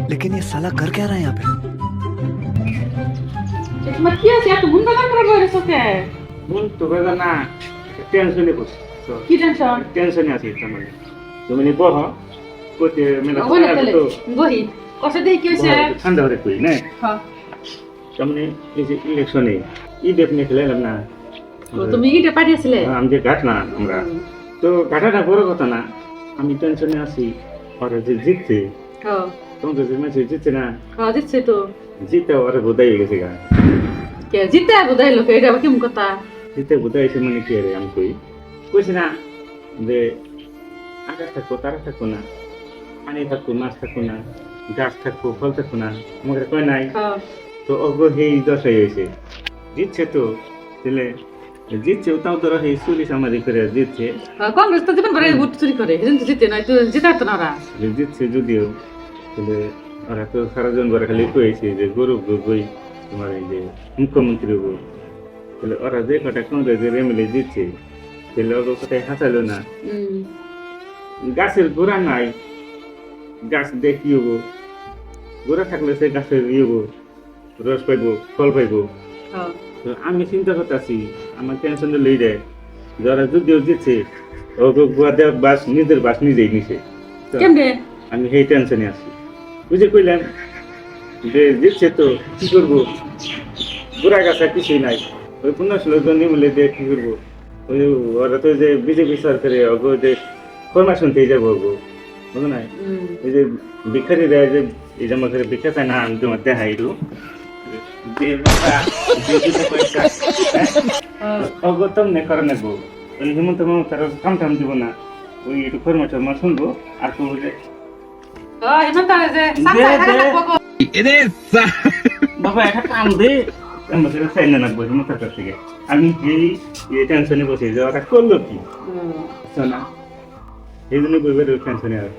लेकिन ये साला कर क्या रहा है यहाँ पे? কি আছে এত মন খারাপ করে বসে আছে মন তো বেদা না টেনশনে করছে কি টেনশন টেনশনে আছি মানে তুমি নি বহ কোতে মেলা ওখানে চলে বহি কষ্ট দেখি কি হইছে ঠান্ডা হরে কই না হ্যাঁ সামনে এই যে ইলেকশনে ই ডেফিনে খেলাম না তো তুমি ইটা পাঠিয়েছিলে আমি যে গাছ না আমরা তো গাঠাটা বড় কথা না আমি টেনশনে আছি ওরা যে জিতছে হ্যাঁ তোমাদের যে ম্যাচে জিতছে না হ্যাঁ দিচ্ছে তো জিতে ওরা বোধাই গেছে গা কে জিতে বুঝাই লোক এটা আবার কেমন কথা জিতে বোধাই এসে মানে কি রে আমি কইছি না যে আকাশ থাকবো তারা থাকবো না পানি থাকবো মাছ থাকবো না গাছ থাকবো ফল থাকবো না আমাকে কয় নাই হ্যাঁ তো অগ্র সেই দশাই হয়েছে জিতছে তো ছেলে জিতছে তাও তোরা সেই চল্লিশ আমাদের করে জিতছে কংগ্রেস তো জীবন ভরে ভোট চুরি করে সেদিন তো জিতে নয় তো জিতার তো না ওরা জিতছে যদিও তাহলে ওরা তো সারা জন করে খালি কয়েছে যে গৌরব গগৈ তোমার এই যে মুখ্যমন্ত্রী হবো তাহলে ওরা যে কটা কংগ্রেসের এমএলএ জিতছে তাহলে ওর কোথায় হাসালো না গাছের গোড়া নাই গাছ দেখি হবো গোড়া থাকলে সে গাছের হবো রস পাইবো ফল পাইবো হ্যাঁ তো আমি চিন্তা করতেছি আমার টেনশন লই দেয় যারা যদিও জিতছে ওকে বাস নিজের বাস নিজেই নিছে তো কেমনে আমি সেই টেনশনে আছি বুঝে কইলাম যে জিতছে তো কি করবো গোড়া গাছা কিছুই নাই ওই 15 জন নিমলে দিয়ে কি করবো ওই ওরা তো যে বিজেপি সরকারে ওগো যে ফরমেশন পেয়ে যাবো ওগো বুঝো নাই এই যে ভিক্ষারি দেয় যে এই যে আমাকে ভিক্ষা চায় না আমি তোমার দেখাই দু অগতম নে করে নেবো ওই হিমন্ত মমতার কাম টাম দিব না ওই একটু ফরমেশন মা শুনবো আর তো বাবা একটা কাম দে আমাদের সাইন না বই মমতার কাছ থেকে আমি এই টেনশনে বসে যে ওরা করলো কি শোনা এই জন্য বইবার টেনশনে আর